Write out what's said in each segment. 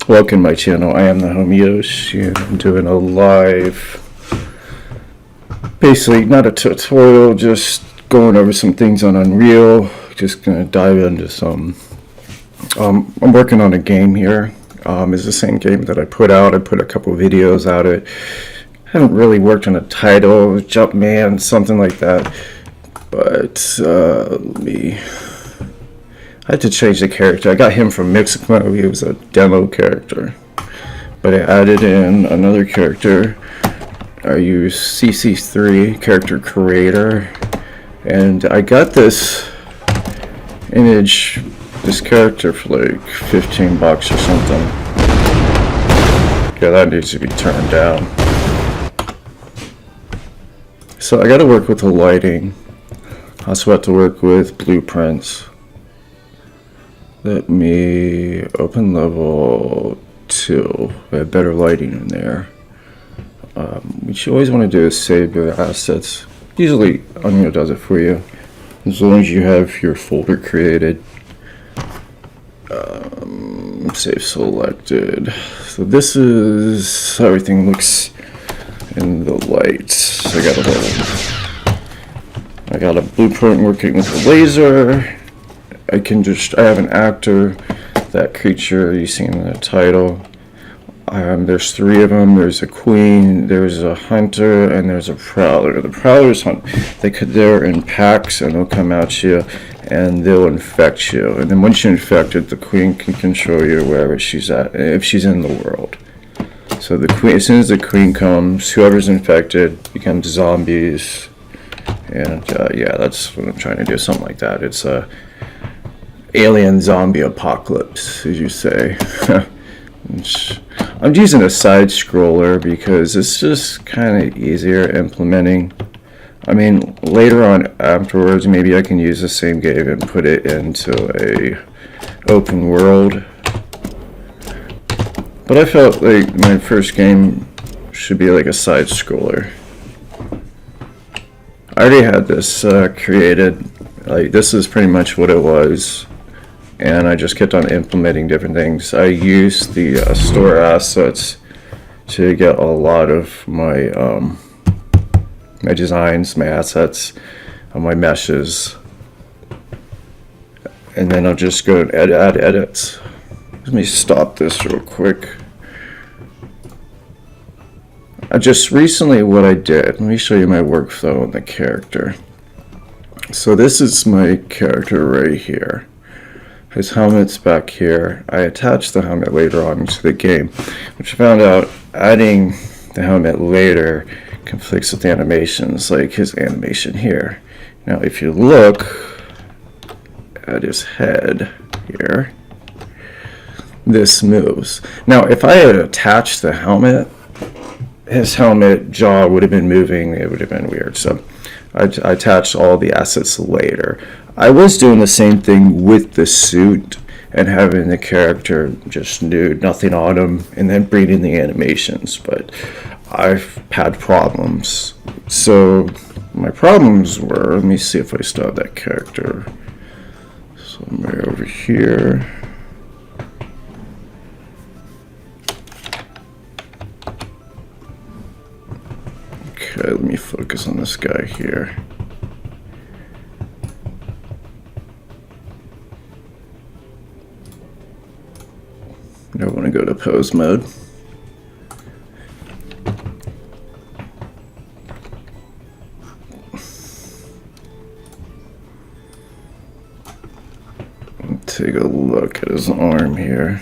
Welcome to my channel. I am the Hommeyosh, and I'm doing a live, basically not a tutorial, just going over some things on Unreal. Just gonna dive into some. I'm working on a game here. It's the same game that I put out. I put a couple videos out. Haven't really worked on a title, Jumpman, something like that. But I had to change the character. I got him from Mexico. He was a demo character. But I added in another character. I used CC3, character creator. And I got this image, this character for like 15 bucks or something. Yeah, that needs to be turned down. So I got to work with the lighting. I also have to work with blueprints. Let me open level 2. I have better lighting in there. What you always want to do is save your assets. Usually Unreal does it for you, as long as you have your folder created. Save selected. So this is how everything looks in the lights. I got a blueprint working with a laser. I have an actor, that creature you see in the title. There's 3 of them. There's a queen, there's a hunter, and there's a prowler. The prowlers hunt. They're in packs, and they'll come at you, and they'll infect you. And then once you're infected, the queen can control you wherever she's at, if she's in the world. So the queen, as soon as the queen comes, whoever's infected becomes zombies. And yeah, that's what I'm trying to do. Something like that. It's a alien zombie apocalypse, as you say. I'm using a side scroller because it's just kind of easier implementing. I mean, later on afterwards, maybe I can use the same game and put it into a open world. But I felt like my first game should be like a side scroller. I already had this created. Like, this is pretty much what it was. And I just kept on implementing different things. I used the store assets to get a lot of my my designs, my assets, my meshes, and then I'll just go and add edits. Let me stop this real quick. I just recently what I did. Let me show you my workflow on the character. So this is my character right here. His helmet's back here. I attached the helmet later on into the game, which I found out adding the helmet later conflicts with animations, like his animation here. Now if you look at his head here, this moves. Now if I had attached the helmet, his helmet jaw would have been moving. It would have been weird. So I attached all the assets later. I was doing the same thing with the suit and having the character just nude, nothing on him, and then bringing in the animations, but I've had problems. So my problems were, let me see if I still have that character somewhere over here. Okay, let me focus on this guy here. I want to go to pose mode. Take a look at his arm here.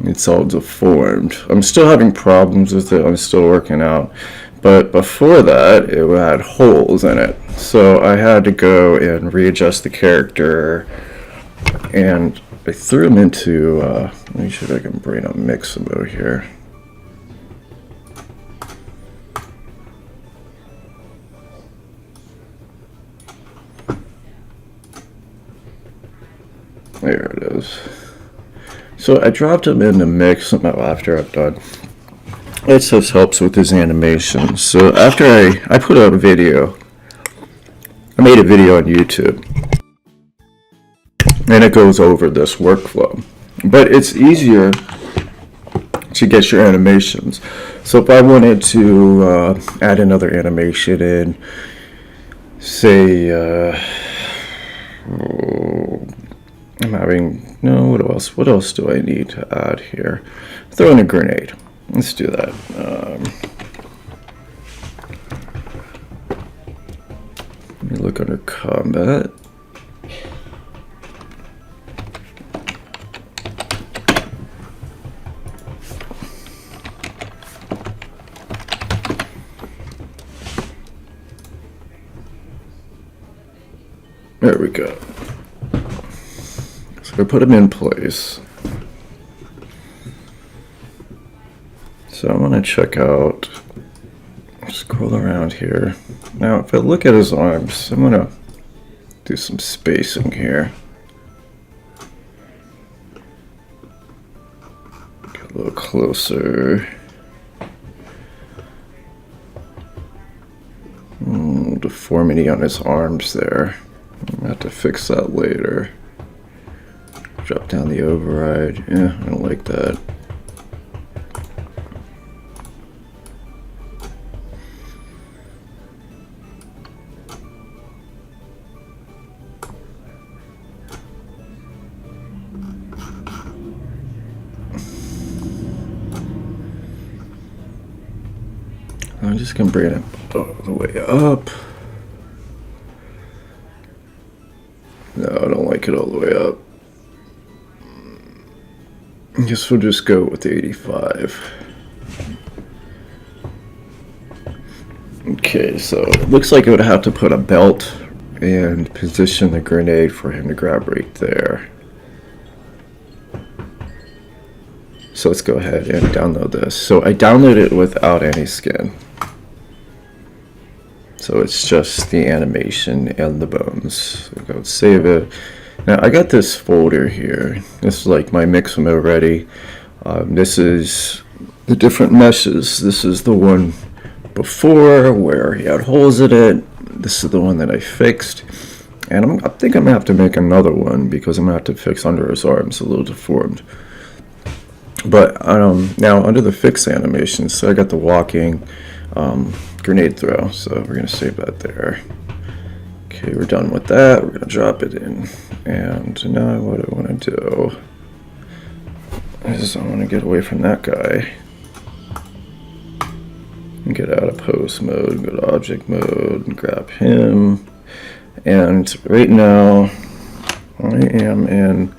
It's all deformed. I'm still having problems with it. I'm still working out. But before that, it had holes in it. So I had to go and readjust the character. And I threw him into, let me see if I can bring up mix mode here. There it is. So I dropped him in the mix after I'm done. It just helps with his animation. So after I put out a video made a video on YouTube, and it goes over this workflow. But it's easier to get your animations. So if I wanted to add another animation in, say, I'm having, no, what else do I need to add here? Throw in a grenade. Let's do that. Let me look under combat. There we go. So I put them in place. So I'm gonna check out, scroll around here. Now, if I look at his arms, I'm gonna do some spacing here. Get a little closer. Deformity on his arms there. I'm gonna have to fix that later. Drop down the override. Yeah, I don't like that. I'm just gonna bring it all the way up. No, I don't like it all the way up. I guess we'll just go with 85. Okay, so it looks like it would have to put a belt and position the grenade for him to grab right there. So let's go ahead and download this. So I downloaded it without any skin. So it's just the animation and the bones. So go save it. Now I got this folder here. This is like my mix from already. This is the different meshes. This is the one before where he had holes in it. This is the one that I fixed. And I think I'm gonna have to make another one because I'm gonna have to fix under his arms, a little deformed. But now under the fix animations, so I got the walking, grenade throw, so we're gonna save that there. Okay, we're done with that. We're gonna drop it in, and now what I want to do is I want to get away from that guy and get out of pose mode, go to object mode, and grab him. And right now I am in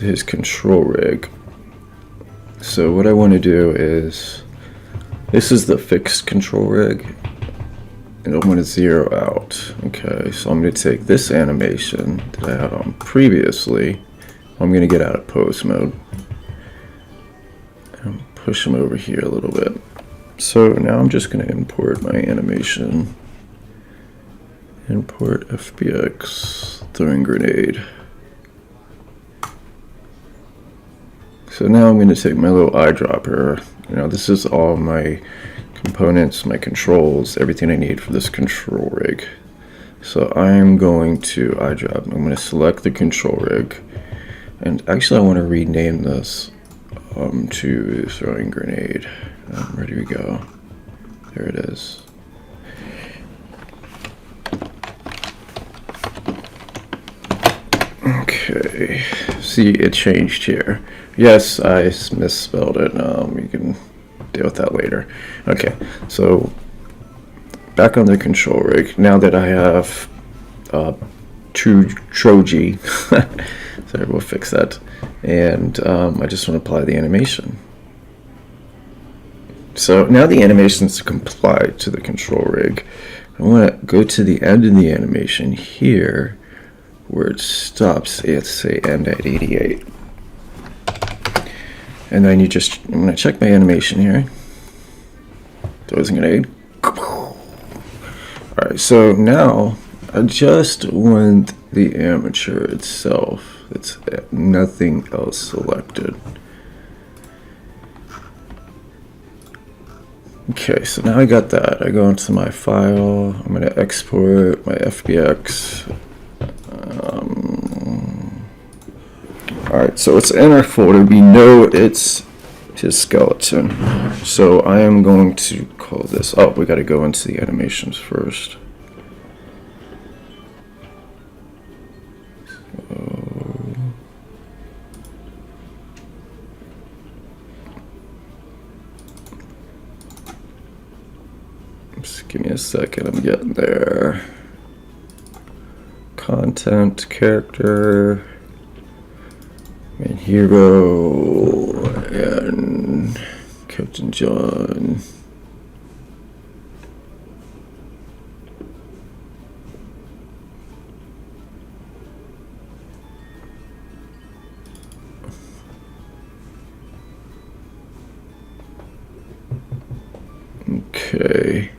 his control rig. So what I want to do is, this is the fixed control rig, and I want to zero out. Okay, so I'm going to take this animation that I had on previously. I'm going to get out of pose mode and push him over here a little bit. So now I'm just going to import my animation. Import FBX throwing grenade. So now I'm going to take my little eyedropper. You know, this is all my components, my controls, everything I need for this control rig. So I'm going to eyedrop. I'm going to select the control rig, and actually I want to rename this to throwing grenade. Where do we go? There it is. Okay, see, it changed here. Yes, I misspelled it. You can deal with that later. Okay, so back on the control rig. Now that I have true Troji, sorry, we'll fix that. And I just want to apply the animation. So now the animation's complied to the control rig. I want to go to the end of the animation here, where it stops. Let's say end at 88. And then I'm going to check my animation here. Throws a grenade. Alright, so now I just want the armature itself. It's nothing else selected. Okay, so now I got that. I go into my file. I'm going to export my FBX. Alright, so it's in our folder. We know it's his skeleton. So I am going to call this. Oh, we got to go into the animations first. Just give me a second, I'm getting there. Content, character, main hero, and Captain John. Okay.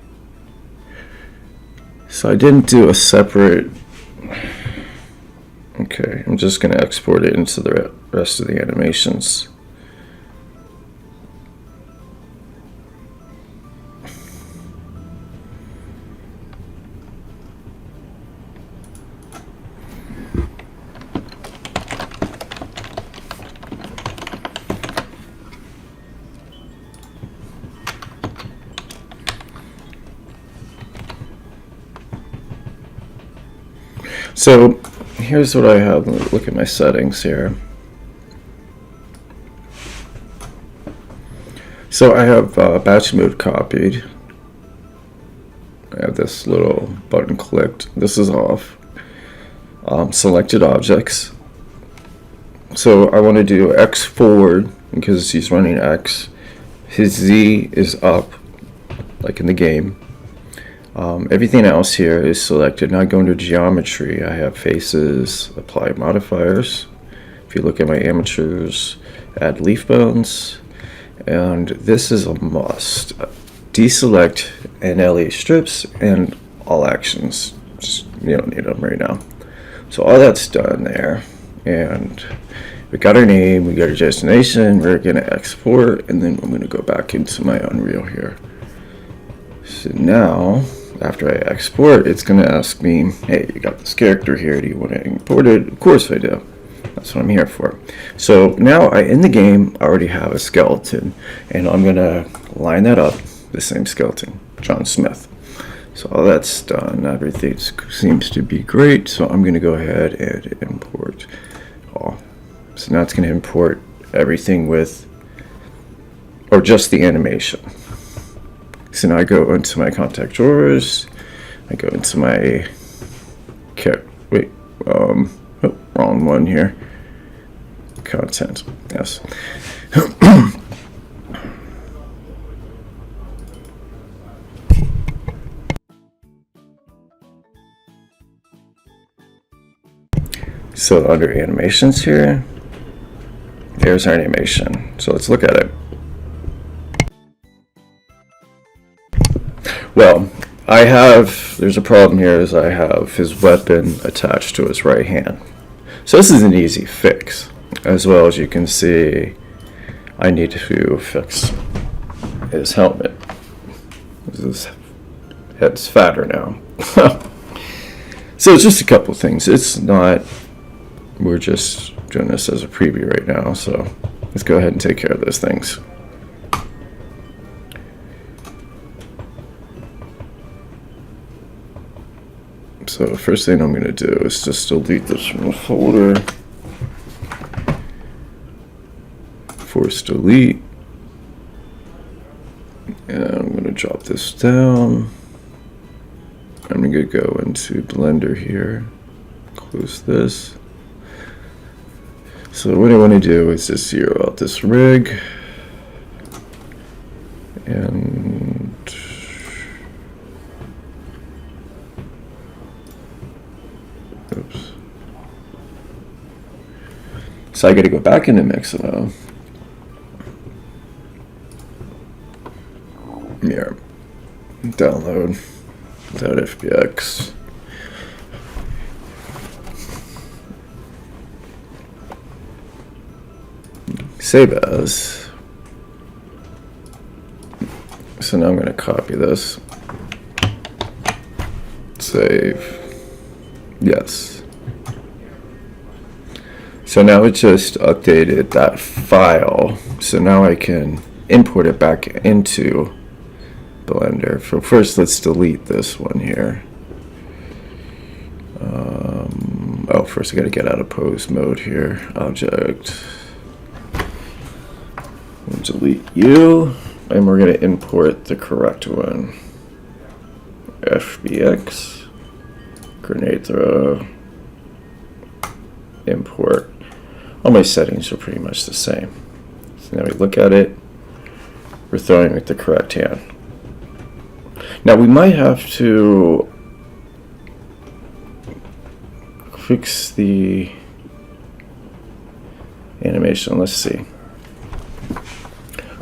So I didn't do a separate. Okay, I'm just going to export it into the rest of the animations. So here's what I have. Look at my settings here. So I have batch mode copied. I have this little button clicked. This is off. Selected objects. So I want to do X forward because he's running X. His Z is up, like in the game. Everything else here is selected. Now I go into geometry. I have faces, apply modifiers. If you look at my amateurs, add leaf bones. And this is a must. Deselect NLE strips and all actions. Just, you don't need them right now. So all that's done there. And we got our name, we got our destination, we're going to export, and then I'm going to go back into my Unreal here. So now, after I export, it's going to ask me, hey, you got this character here, do you want to import it? Of course I do. That's what I'm here for. So now in the game, I already have a skeleton, and I'm going to line that up, the same skeleton, John Smith. So all that's done, everything seems to be great, so I'm going to go ahead and import all. So now it's going to import everything with, or just the animation. So now I go into my contact drawers, I go into my, wrong one here, content, yes. So under animations here, there's our animation. So let's look at it. Well, there's a problem here is I have his weapon attached to his right hand. So this is an easy fix. As well as you can see, I need to fix his helmet. His head's fatter now. So it's just a couple things. We're just doing this as a preview right now, so let's go ahead and take care of those things. So the first thing I'm going to do is just delete this from the folder. Force delete. And I'm going to drop this down. I'm going to go into Blender here. Close this. So what I want to do is just zero out this rig. And oops. So I got to go back into Mixamo. Here, download .fbx. Save as. So now I'm going to copy this. Save. Yes. So now it just updated that file. So now I can import it back into Blender. So first, let's delete this one here. Oh, first I got to get out of pose mode here. Object. Delete you. And we're going to import the correct one. FBX. Grenade throw. Import. All my settings are pretty much the same. So now we look at it. We're throwing with the correct hand. Now we might have to fix the animation. Let's see.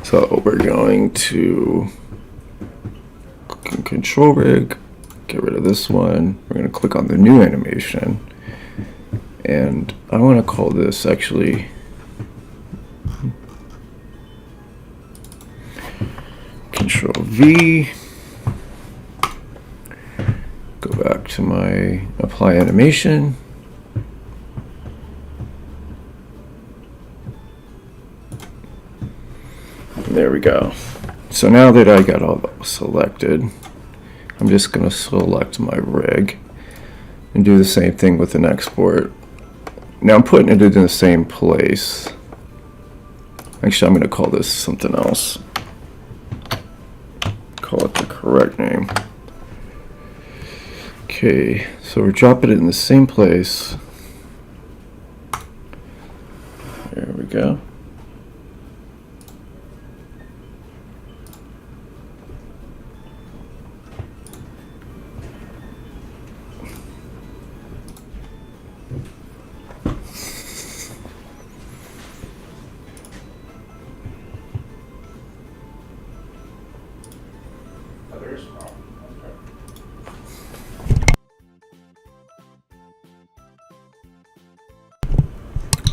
So we're going to click in control rig, get rid of this one. We're going to click on the new animation. And I want to call this actually Control V. Go back to my apply animation. There we go. So now that I got all selected, I'm just going to select my rig and do the same thing with an export. Now I'm putting it in the same place. Actually, I'm going to call this something else. Call it the correct name. Okay, so we're dropping it in the same place. There we go.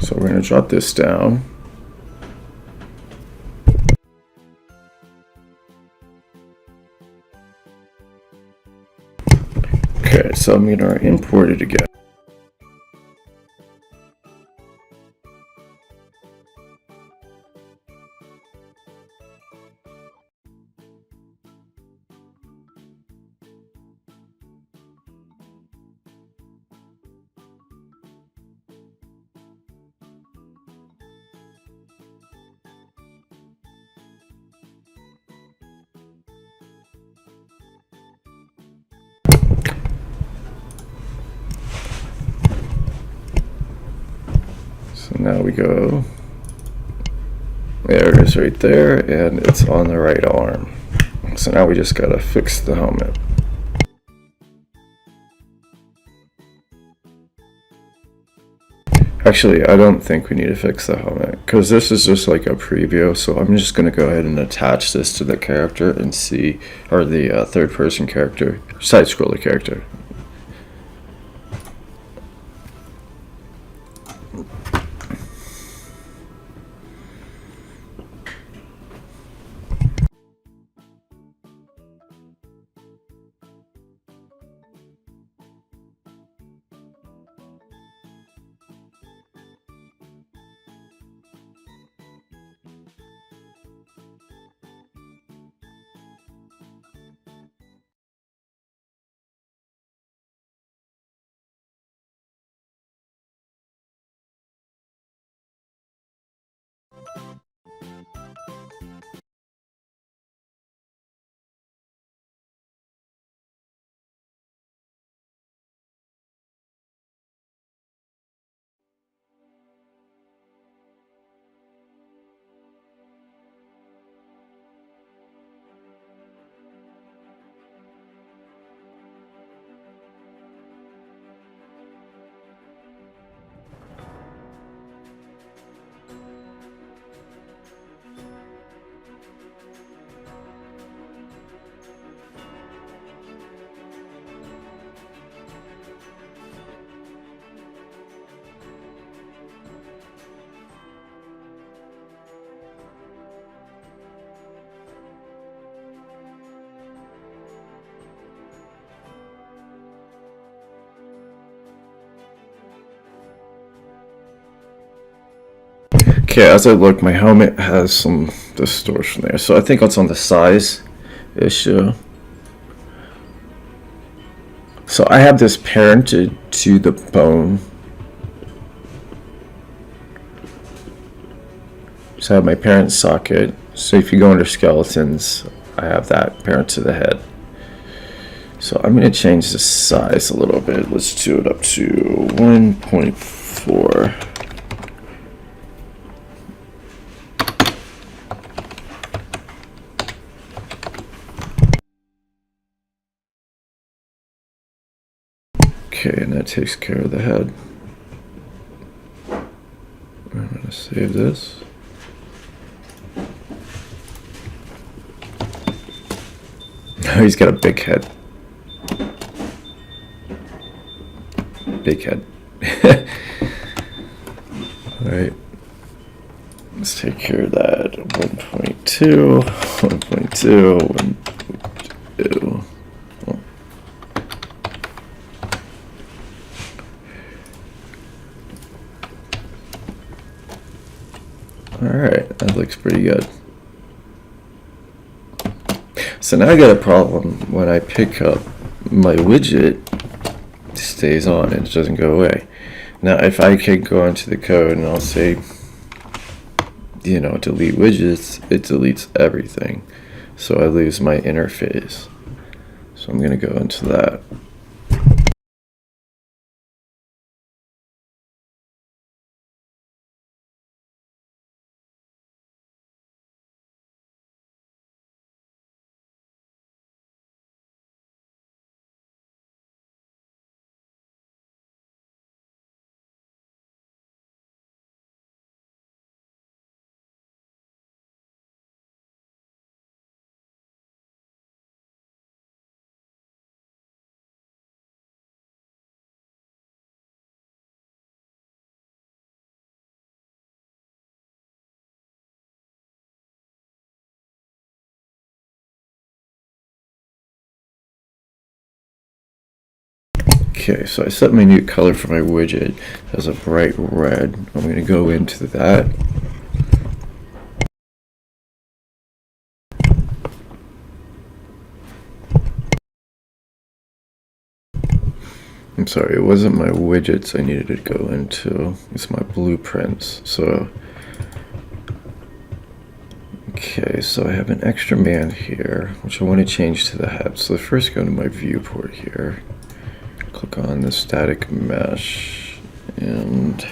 So we're going to drop this down. Okay, so I'm going to import it again. So now we go, there it is right there, and it's on the right arm. So now we just gotta fix the helmet. Actually, I don't think we need to fix the helmet, because this is just like a preview, so I'm just gonna go ahead and attach this to the character and see, or the third person character, side scroller character. Okay, as I look, my helmet has some distortion there, so I think it's on the size issue. So I have this parented to the bone. So I have my parent socket. So if you go under skeletons, I have that parent to the head. So I'm going to change the size a little bit. Let's do it up to 1.4. Okay, and that takes care of the head. I'm going to save this. He's got a big head. Big head. Alright. Let's take care of that. 1.2, 1.2, 1.2. Alright, that looks pretty good. So now I got a problem. When I pick up my widget, it stays on and it doesn't go away. Now if I could go into the code and I'll say, you know, delete widgets, it deletes everything. So I lose my interface. So I'm going to go into that. Okay, so I set my new color for my widget as a bright red. I'm going to go into that. I'm sorry, it wasn't my widgets I needed to go into. It's my blueprints. So, okay, so I have an extra man here, which I want to change to the head. So first go to my viewport here. Click on the static mesh and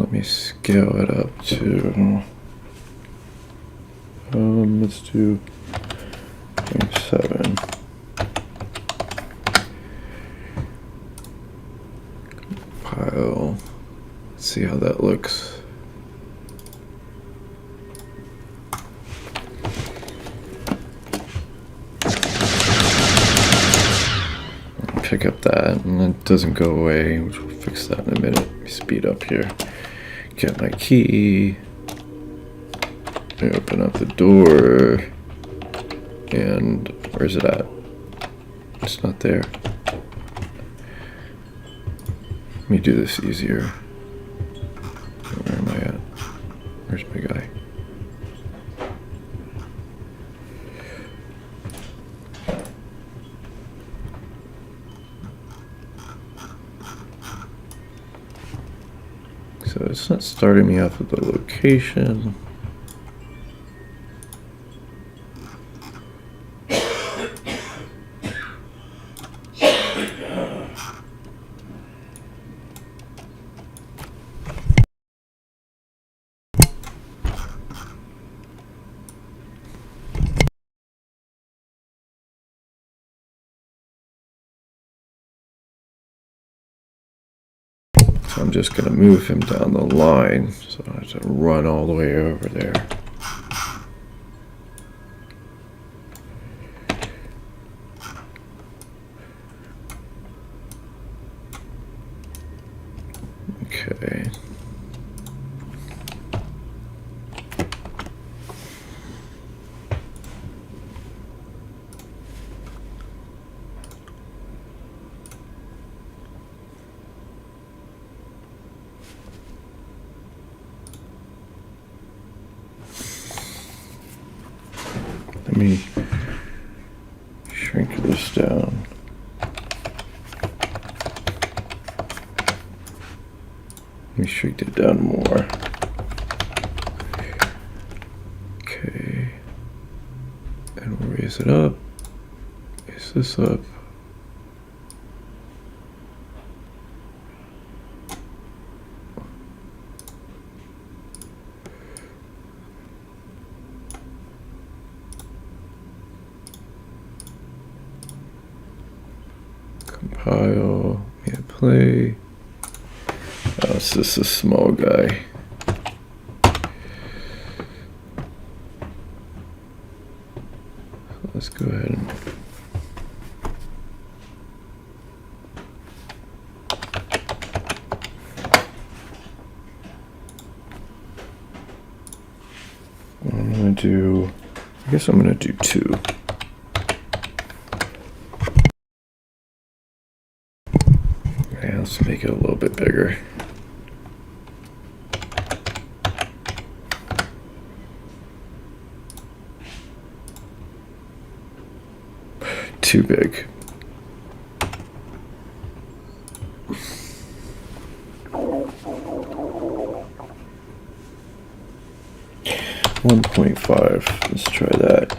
let me scale it up to let's do 0.7. Compile. Let's see how that looks. Pick up that, and it doesn't go away, which we'll fix that in a minute. Let me speed up here. Get my key. Open up the door. And where's it at? It's not there. Let me do this easier. Where am I at? Where's my guy? So it's not starting me off with the location. So I'm just going to move him down the line, so I have to run all the way over there. Okay. Let me shrink this down. Let me shrink it down more. Okay. And we'll raise it up. Raise this up. Compile, hit play. Oh, it's just a small guy. So let's go ahead and I'm gonna do, I guess I'm gonna do 2. Yeah, let's make it a little bit bigger. Too big. $1.5. Let's try that.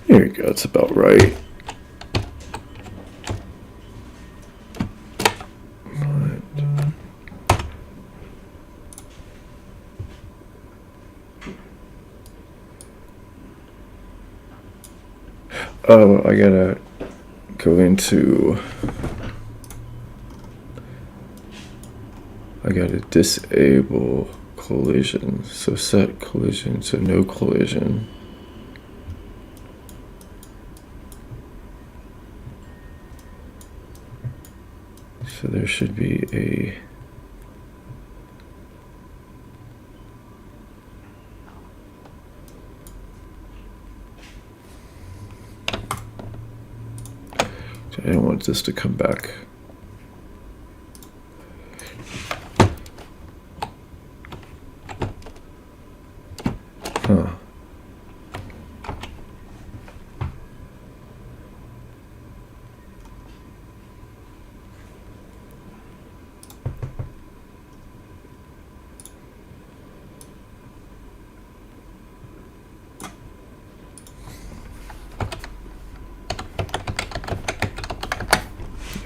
There you go. It's about right. Oh, I gotta go into. I gotta disable collision. So set collision, so no collision. So there should be a. I don't want this to come back. Huh.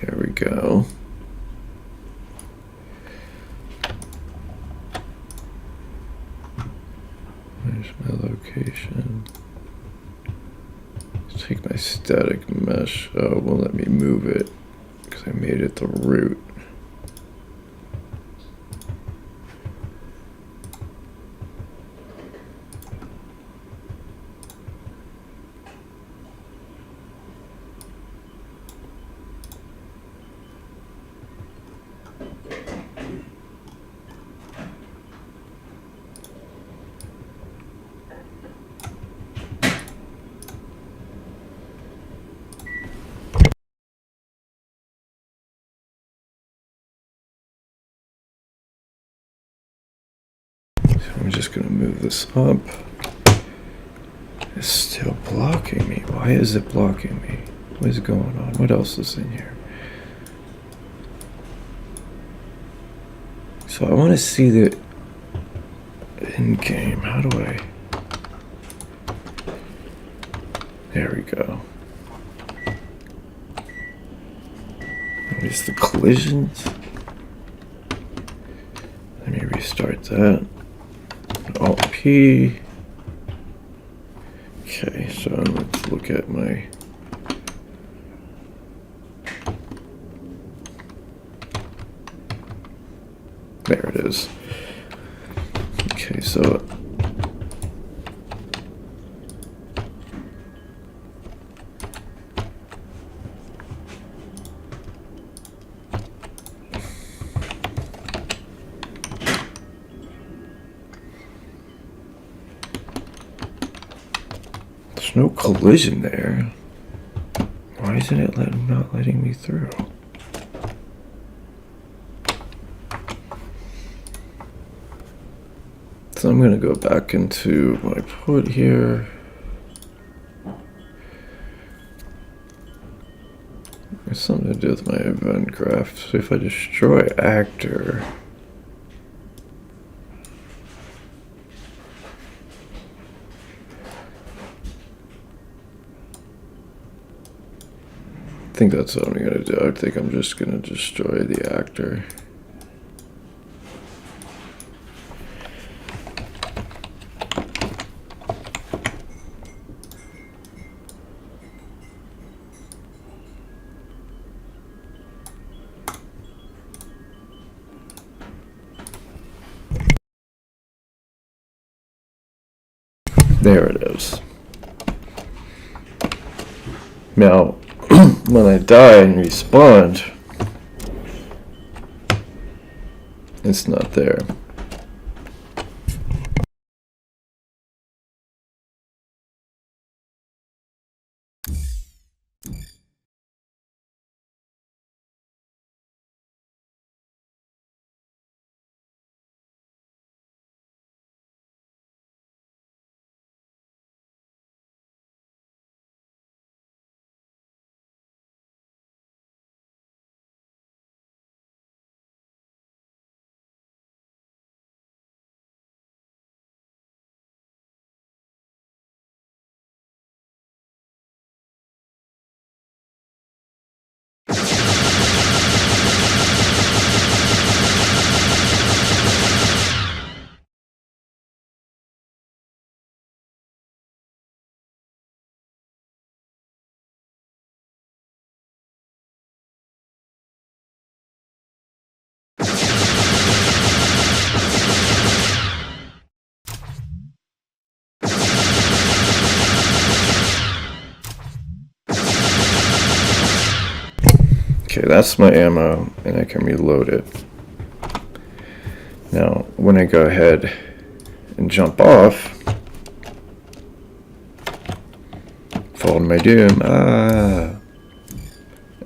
There we go. There's my location. Let's take my static mesh. Oh, it won't let me move it because I made it the root. I'm just going to move this up. It's still blocking me. Why is it blocking me? What is going on? What else is in here? So I want to see the in-game. How do I? There we go. There's the collisions. Let me restart that. Alt P. Okay, so let's look at my. There it is. Okay, so. There's no collision there. Why isn't it not letting me through? So I'm going to go back into my put here. There's something to do with my event graph. So if I destroy actor, I think that's what I'm going to do. I think I'm just going to destroy the actor. There it is. Now, when I die and respawn, it's not there. Okay, that's my ammo, and I can reload it. Now, when I go ahead and jump off, fall to my doom,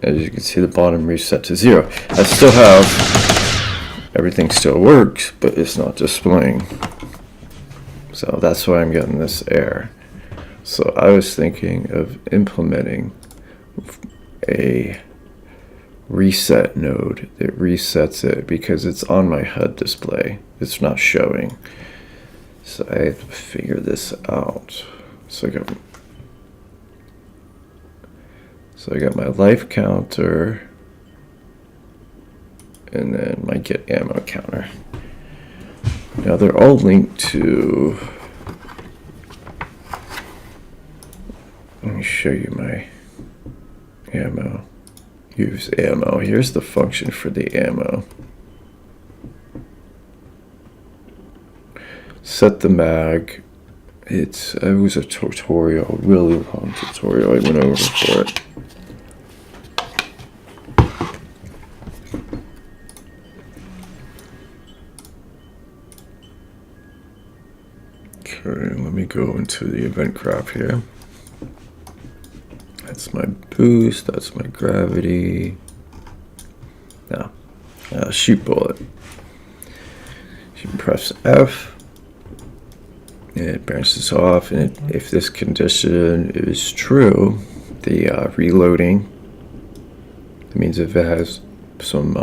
as you can see, the bottom reset to 0. I still have, everything still works, but it's not displaying. So that's why I'm getting this error. So I was thinking of implementing a reset node that resets it because it's on my HUD display. It's not showing. So I have to figure this out. So I got my life counter and then my get ammo counter. Now they're all linked to, let me show you my ammo. Use ammo. Here's the function for the ammo. Set the mag. It was a tutorial, really long tutorial. I went over for it. Okay, let me go into the event graph here. That's my boost, that's my gravity. Now, shoot bullet. You can press F, and it burns this off, and if this condition is true, the reloading, that means if it has some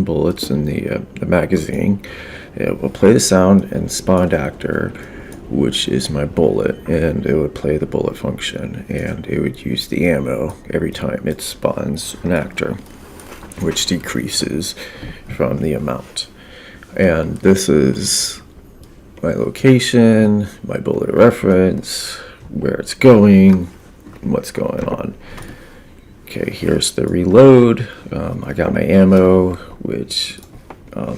bullets in the magazine, it will play the sound and spawn actor, which is my bullet, and it would play the bullet function, and it would use the ammo every time it spawns an actor, which decreases from the amount. And this is my location, my bullet reference, where it's going, what's going on. Okay, here's the reload. I got my ammo, which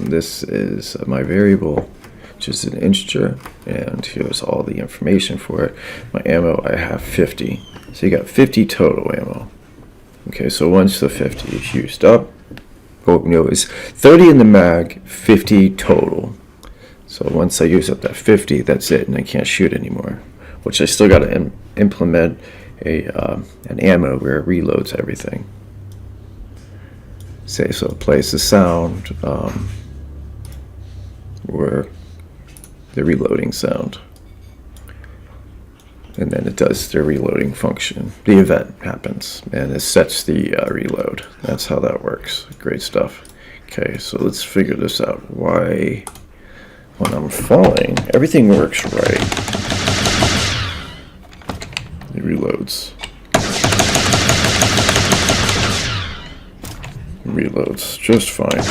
this is my variable, which is an integer, and here's all the information for it. My ammo, I have 50. So you got 50 total ammo. Okay, so once the 50 is used up, it's 30 in the mag, 50 total. So once I use up that 50, that's it, and I can't shoot anymore. Which I still got to implement an ammo where it reloads everything. So it plays the sound where the reloading sound. And then it does the reloading function. The event happens, and it sets the reload. That's how that works. Great stuff. Okay, so let's figure this out. Why, when I'm falling, everything works right. It reloads. Reloads just fine.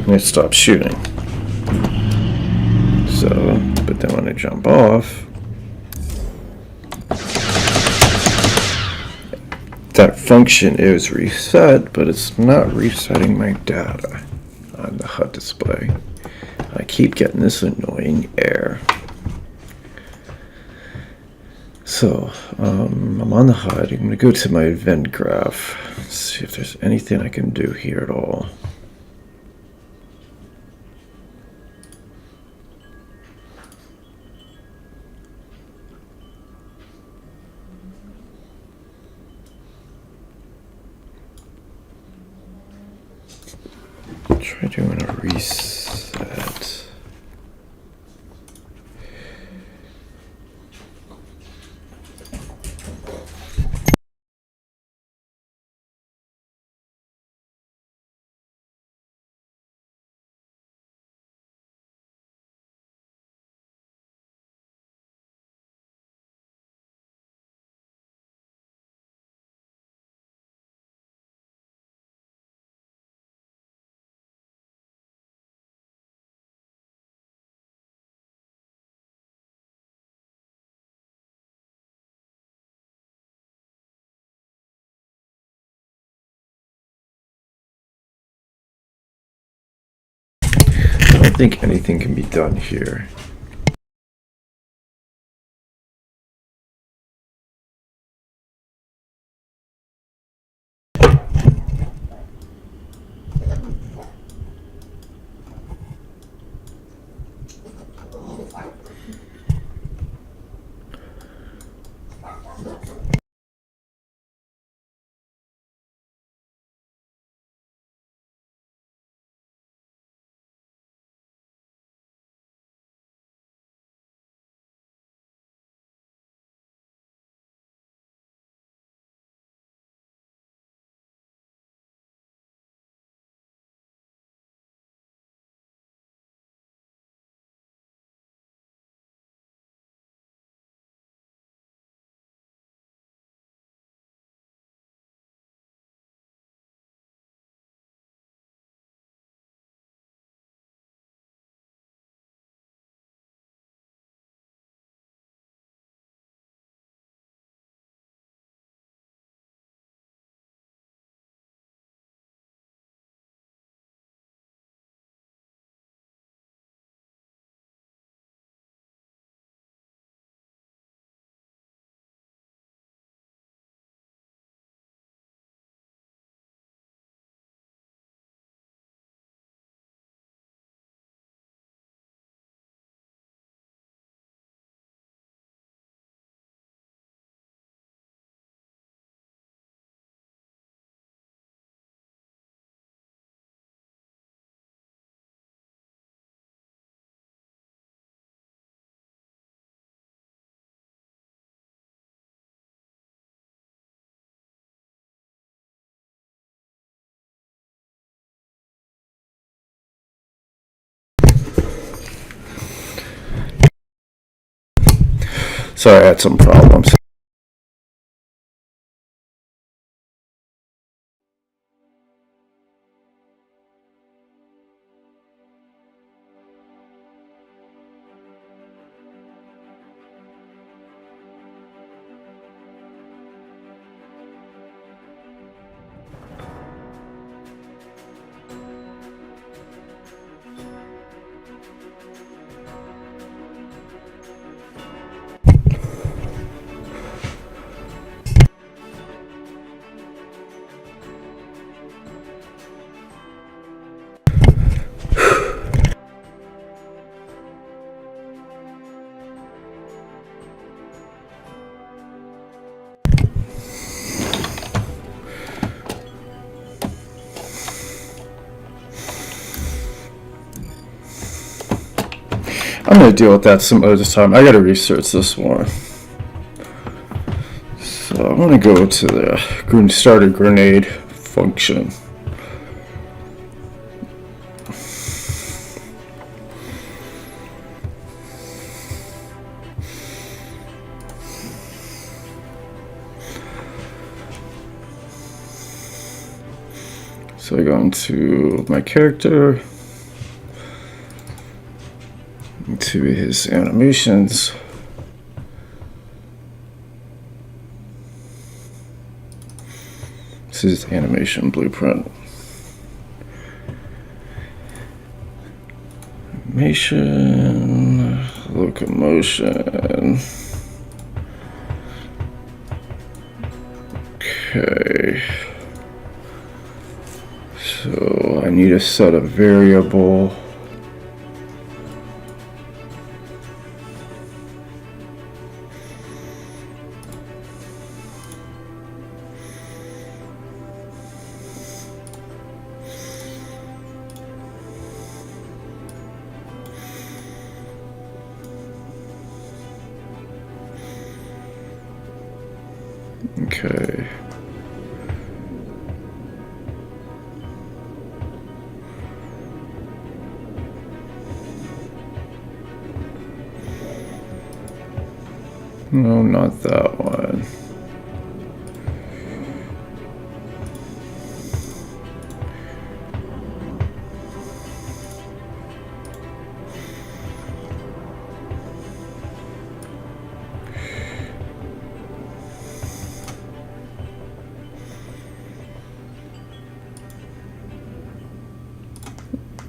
And it stops shooting. So, but then when I jump off, that function is reset, but it's not resetting my data on the HUD display. I keep getting this annoying error. So, I'm on the HUD. I'm going to go to my event graph, see if there's anything I can do here at all. Try doing a reset. I don't think anything can be done here. Sorry, I had some problems. I'm going to deal with that some other time. I got to research this one. So I'm going to go to the start a grenade function. So I go into my character, to his animations. This is animation blueprint. Animation, locomotion. Okay. So I need to set a variable. Okay. No, not that one.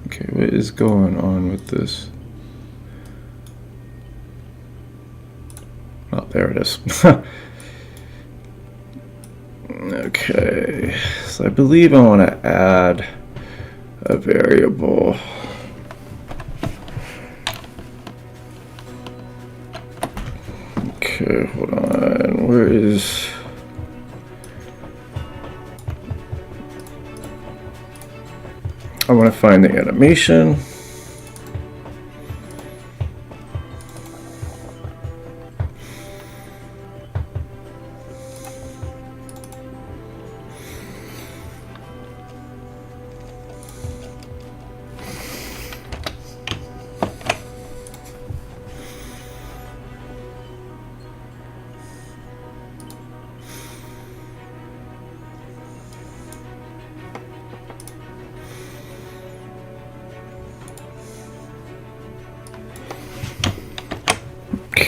Okay, what is going on with this? Oh, there it is. Okay, so I believe I want to add a variable. Okay, hold on. Where is... I want to find the animation.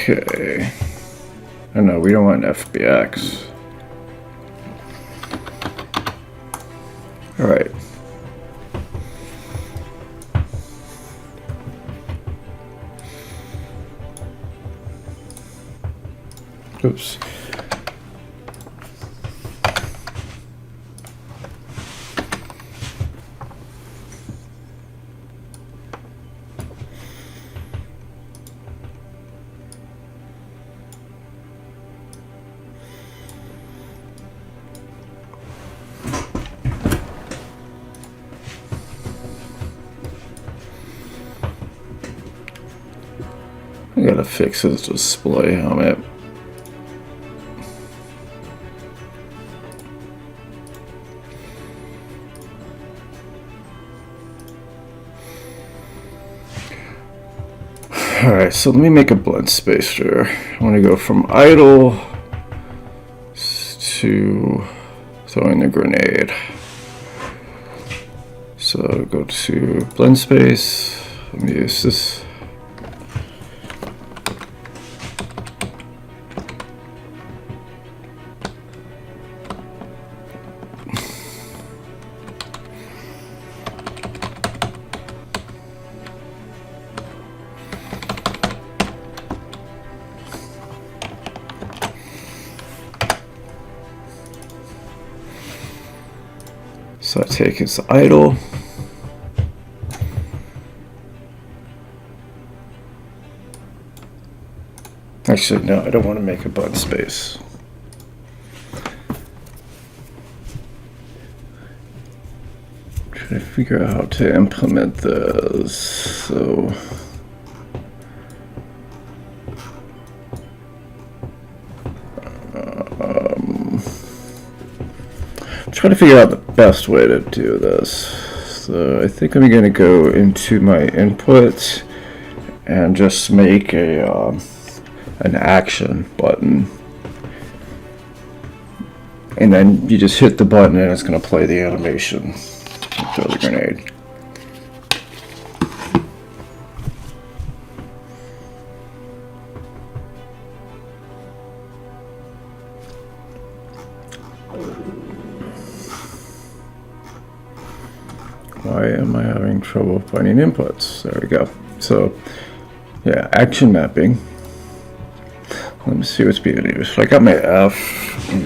Okay. Oh no, we don't want FBX. All right. Oops. I gotta fix his display helmet. Alright, so let me make a blend spacer. I want to go from idle to throwing the grenade. So go to blend space. Let me use this. So I take his idle. Actually, no, I don't want to make a blend space. Trying to figure out how to implement this. So trying to figure out the best way to do this. So I think I'm going to go into my input and just make an action button. And then you just hit the button and it's going to play the animation. Throw the grenade. Why am I having trouble finding inputs? There we go. So, yeah, action mapping. Let me see what's being used. I got my F. Am I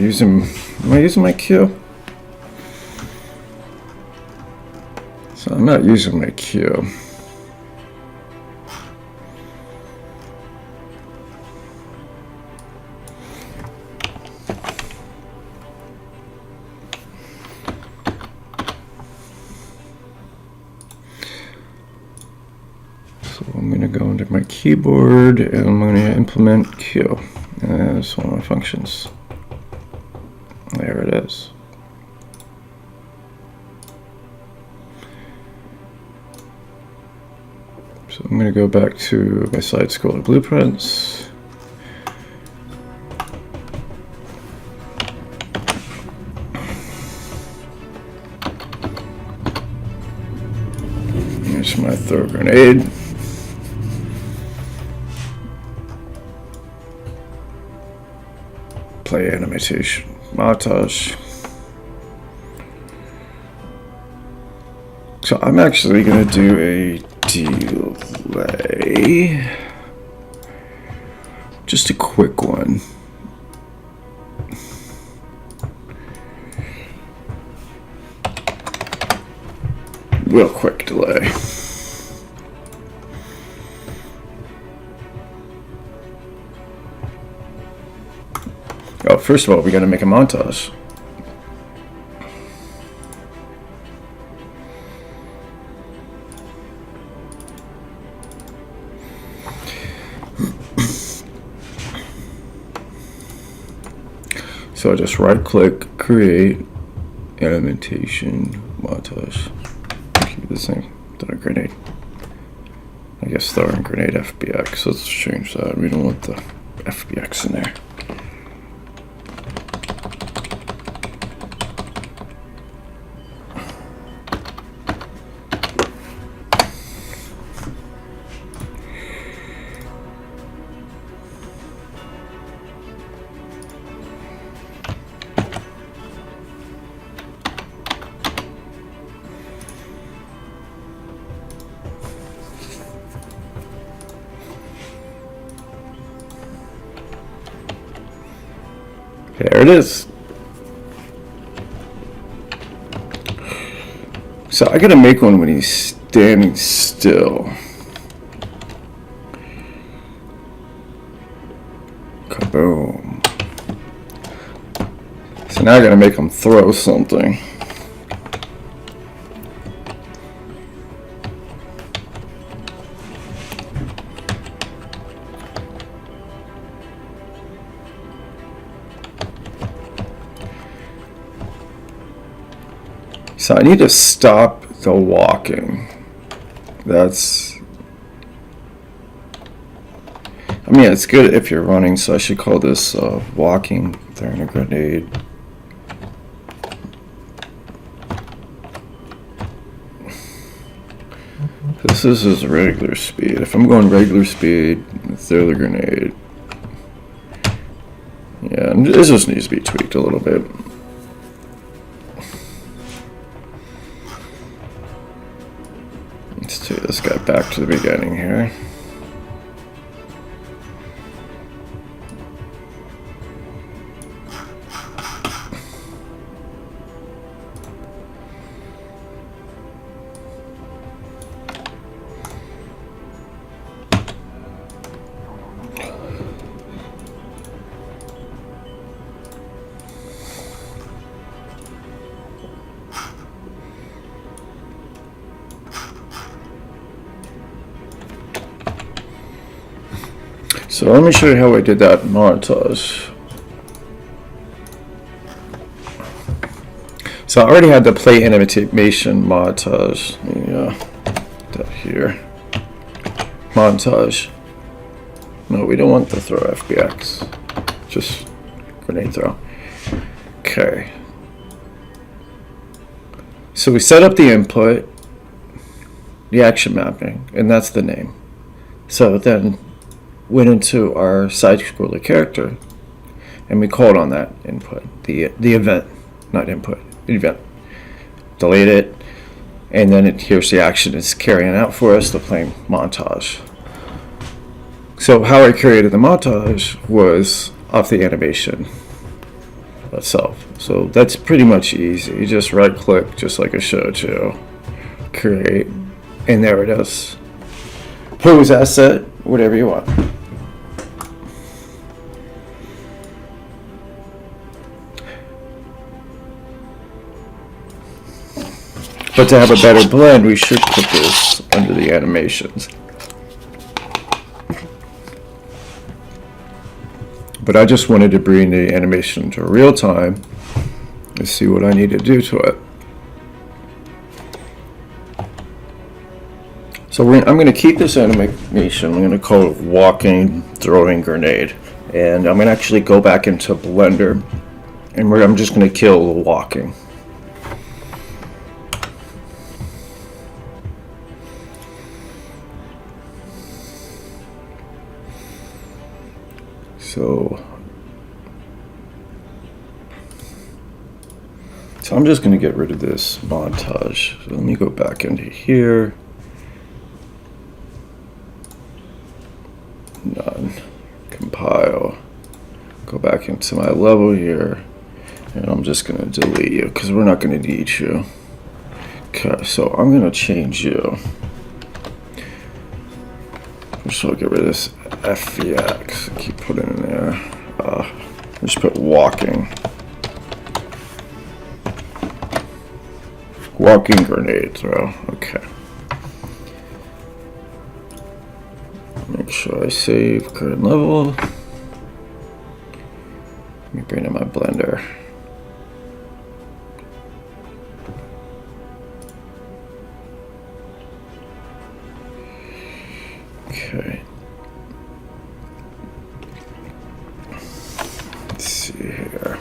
using my Q? So I'm not using my Q. So I'm going to go into my keyboard and I'm going to implement Q as one of my functions. There it is. So I'm going to go back to my side scroller blueprints. Here's my throw grenade. Play animation montage. So I'm actually going to do a delay, just a quick one. Real quick delay. Oh, first of all, we got to make a montage. So I just right click, create, animation, montage. Keep the same, throw a grenade. I guess throwing grenade FBX, let's change that. We don't want the FBX in there. There it is. So I gotta make one when he's standing still. Kaboom. So now I gotta make him throw something. So I need to stop the walking. That's, I mean, it's good if you're running, so I should call this walking, throwing a grenade. This is his regular speed. If I'm going regular speed, throw the grenade. Yeah, this just needs to be tweaked a little bit. Let's take this guy back to the beginning here. So let me show you how I did that montage. So I already had the play animation montage. That here. Montage. No, we don't want the throw FBX. Just grenade throw. Okay. So we set up the input, the action mapping, and that's the name. So then went into our side scroller character and we called on that input, the event, not input, event. Delete it, and then here's the action it's carrying out for us, the playing montage. So how I created the montage was off the animation itself. So that's pretty much easy. You just right click, just like I showed you, create, and there it is. Pose asset, whatever you want. But to have a better blend, we should put this under the animations. But I just wanted to bring the animation to real time and see what I need to do to it. So I'm going to keep this animation. I'm going to call it walking, throwing grenade. And I'm going to actually go back into Blender and I'm just going to kill the walking. So I'm just going to get rid of this montage. So let me go back into here. None. Compile. Go back into my level here. And I'm just going to delete you because we're not going to need you. Okay, so I'm going to change you. So I'll get rid of this FVX. Keep putting in there. Just put walking. Walking grenade throw. Okay. Make sure I save current level. Let me bring in my Blender. Okay. Let's see here.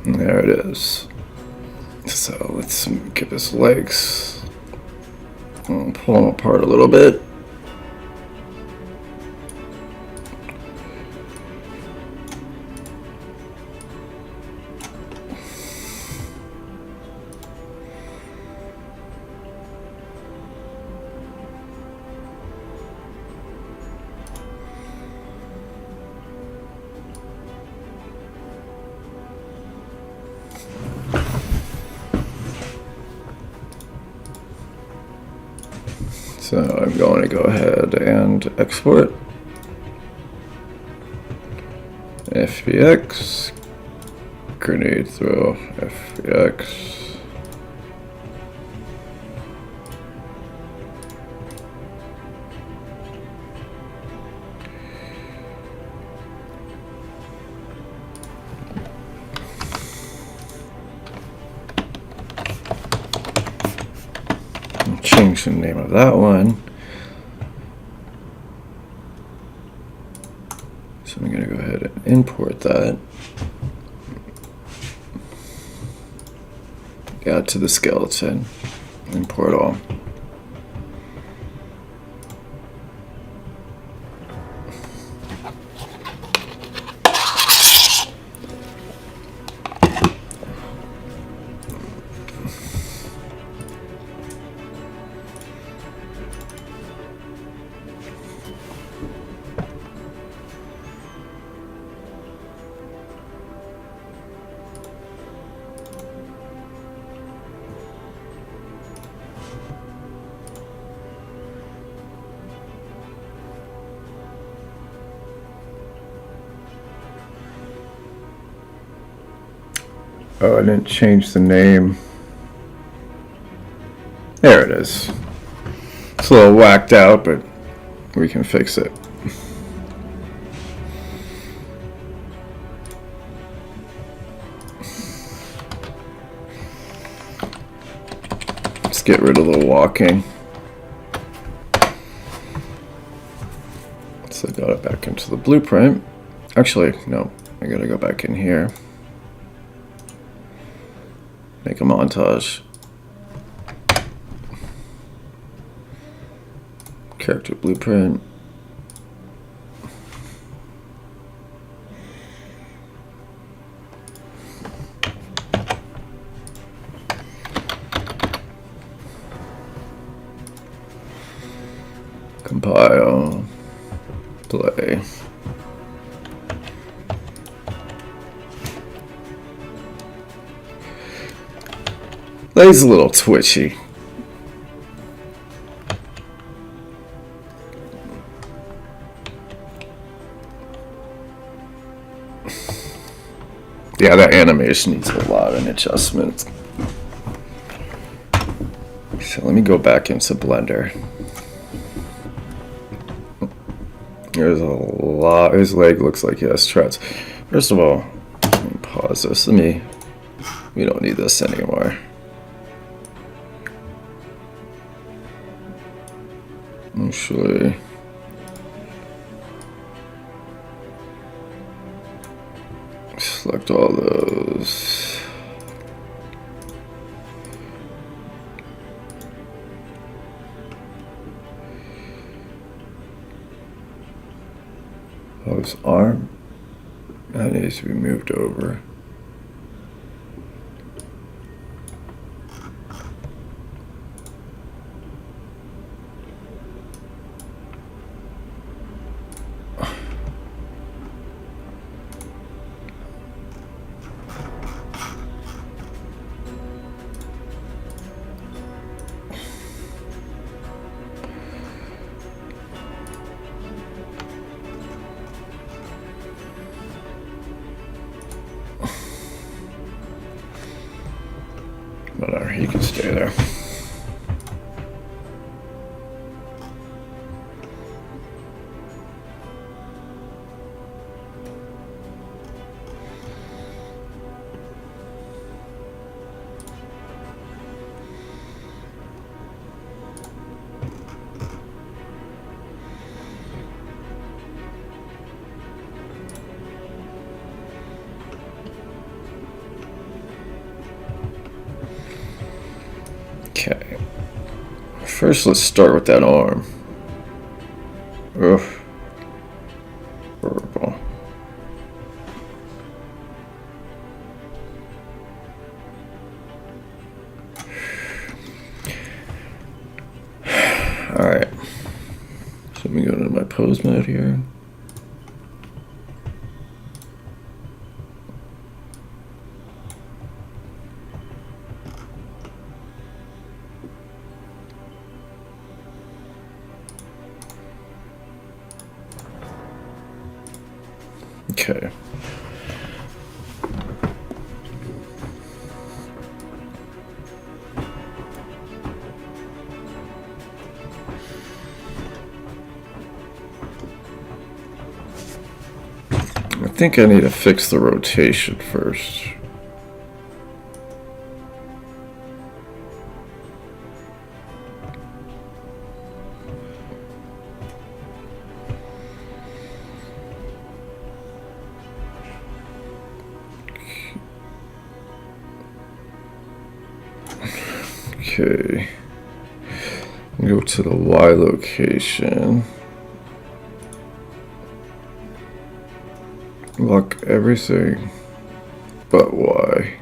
There it is. So let's give his legs. I'll pull them apart a little bit. So I'm going to go ahead and export FBX, grenade throw, FBX. Change the name of that one. So I'm going to go ahead and import that. Add to the skeleton. Import all. Oh, I didn't change the name. There it is. It's a little whacked out, but we can fix it. Let's get rid of the walking. So I got it back into the blueprint. Actually, no, I gotta go back in here. Make a montage. Character blueprint. Compile. Play. He's a little twitchy. Yeah, that animation needs a lot of adjustments. So let me go back into Blender. There's a lot. His leg looks like he has struts. First of all, let me pause this. We don't need this anymore. Actually, select all those. Oh, his arm, that needs to be moved over. Whatever, he can stay there. Okay. First, let's start with that arm. Ugh. Horrible. Alright. So let me go to my pose mode here. Okay. I think I need to fix the rotation first. Okay, go to the Y location, lock everything but Y.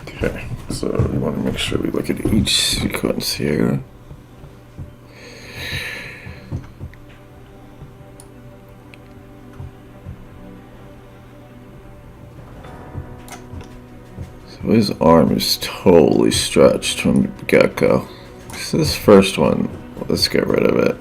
Okay, so we want to make sure we look at each sequence here. So his arm is totally stretched from the get-go. So this first one, let's get rid of it.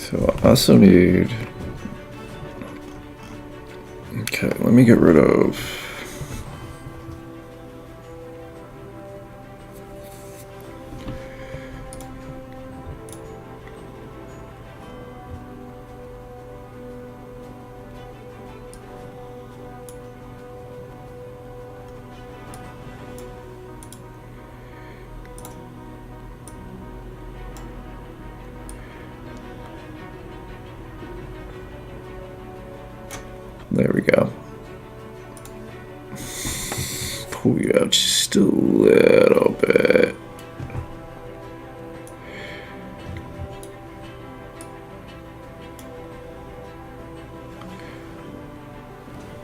So I also need, okay, let me get rid of, there we go. Pull you out just a little bit.